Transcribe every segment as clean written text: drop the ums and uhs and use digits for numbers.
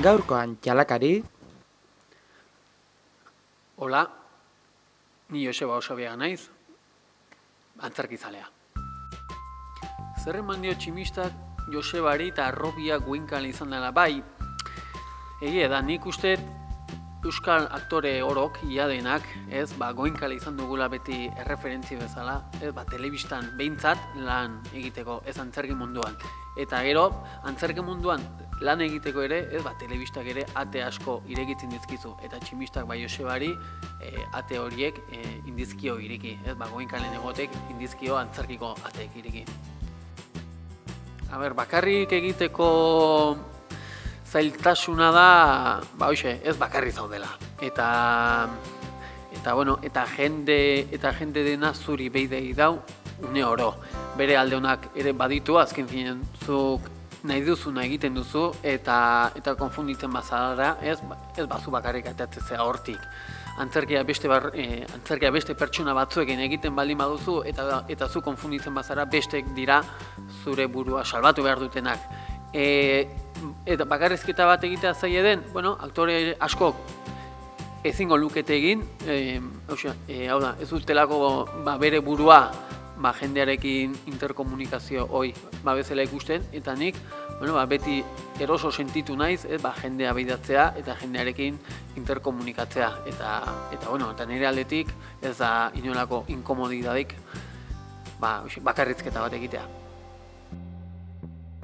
Gaurkoan jalakari. Hola, ni Joseba Osabiaga naiz, antzerkizalea. Zer eman dio tximistak Josebari eta Arrobia Goenkale izan dela bai. Egia da, nik uste euskal aktore orok, ia denak, Goenkale izan dugula beti erreferentzi bezala, telebistan behintzat lan egiteko, ez antzerki munduan. Eta gero, antzerki munduan lan egiteko ere, telebistak ere ate asko irekitzen dizkizu. Eta tximistak bai Josebari ate horiek indizkio ireki. Goenkalen egotek indizkio antzerkiko ateek ireki. Bakarrik egiteko zailtasuna da, ez bakarri zaudela. Eta jende dena zuri beidei dau une oro. Bere alde honak ere baditu, azken finean zuk nahi duzuna egiten duzu eta konfunditzen bazara, ez bazu bakarrik atatzea hortik. Antzerkia beste pertsona batzuekin egiten baldin baduzu eta zu konfunditzen bazara bestek dira zure burua salbatu behar dutenak. Eta bakarrizketa bat egitea zaila den, aktore askok ezingo lukete egin, hau da, ez dutelako bere burua jendearekin interkomunikazio hoi bezala ikusten, eta nik beti eroso sentitu naiz jendea bidatzea eta jendearekin interkomunikatzea. Eta nire aldetik ez da inolako inkomodidadik bakarrizketa bat egitea.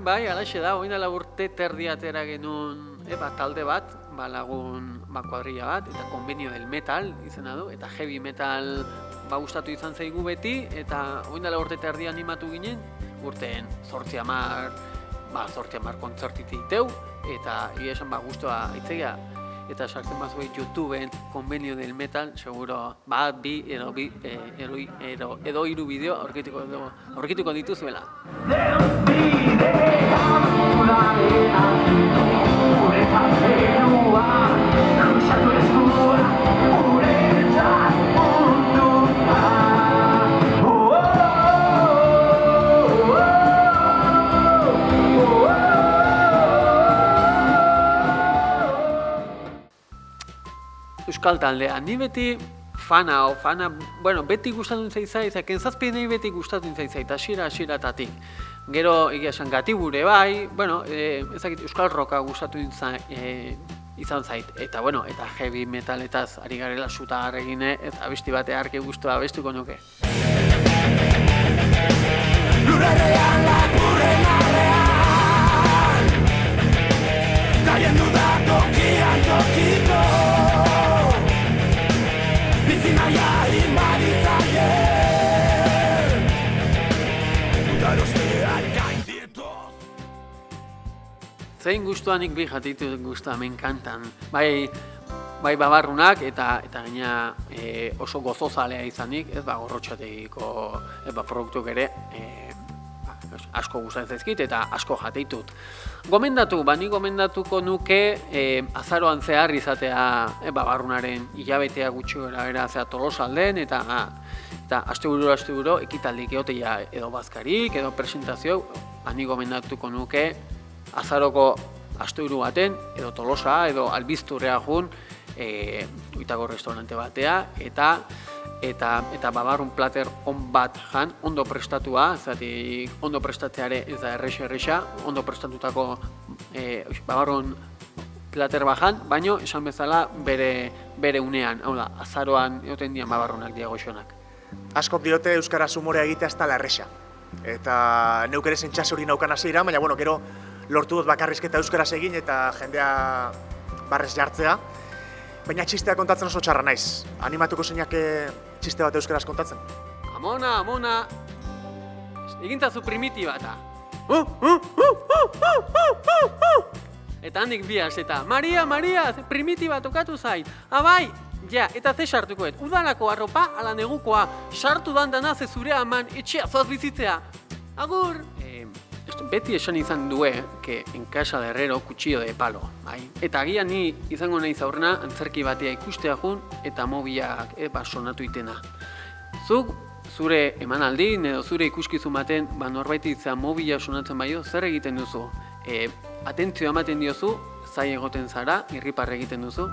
Bai, alaxe da, oin dela urte terdi atera genuen talde bat, lagun kuadrilla bat, eta Convenio del Metal izena du, eta heavy metal gustatu izan zaigu beti, eta oin dela urte terdi animatu ginen, urteen 8 kontzertitik teu, eta esan guztua aitzea, eta sartzen bazuei YouTubeen Convenio del Metal, seguro bat, bi, edo hiru bideo aurkituko dituzuela. Euskal taldea, ni beti fana, beti gustatu zaizai, zaken zazpidei beti gustatu zaizai, hasiera-hasieratik. Gero, egia esan, Gatibure bai, ezakit Euskal Roka gustatu izan zait. Eta heavy metaletaz ari garela suta egine, eta abesti bate arke guztua abestuko nuke. Lurrerean lapurren arrean, daien duda tokian tokiko, bizinaia inbaditzaie, udarostean gaindietoz. Zein guztuanik bi jatitu guztua, me encantan. Bai babarrunak eta gaina oso gozozalea izanik, gorrotxategiko produktuk ere asko gustatzen zaizkit eta asko jateitut. Ni gomendatuko nuke azaroan zehar izatea babarrunaren hilabetea gutxi gara zea Tolosalden eta asteburu ekitaldik egotea edo bazkarik edo presentazio, ni gomendatuko nuke azaroko asteburu baten edo Tolosa edo Albizturrea jun uitako restaurante batea eta babarrun plater on bat jan, ondo prestatua, zatik ondo prestatzeare ez da errexa, ondo prestatutako babarrun plater bajan, baino esan bezala bere unean, hau da, azaroan egoten dian babarrunak diagoxonak. Askok diote euskaraz humorea egitea ez dela errexa. Eta neuk ere zentxasuri naukan hasiera, baina gero lortu dut bakarrizketa euskaraz egin eta jendea barrez jartzea. Baina txistea kontatzen oso txarra naiz. Animatuko zeinak txiste bat euskaraz kontatzen? Amona! Egintazu primitibata. Eta handik biaz, eta Maria, primitiba tokatu zait. Bai, ja, eta ze sartukoet. Udalako arropa, ala negukoa, sartu dana ze zure aman etxea zoaz bizitzea. Agur! Beti esan izan due, que en casa de herrero cuchillo de palo. Eta agian ni izango nahi zaurrena antzerki batea ikustea jun eta mobilak sonatu itena. Zuk zure emanaldin edo zure ikuskizun baten norbait izan mobila sonatzen baio, zer egiten duzu? Atentzioa ematen diozu, zai egoten zara, irripar egiten duzu,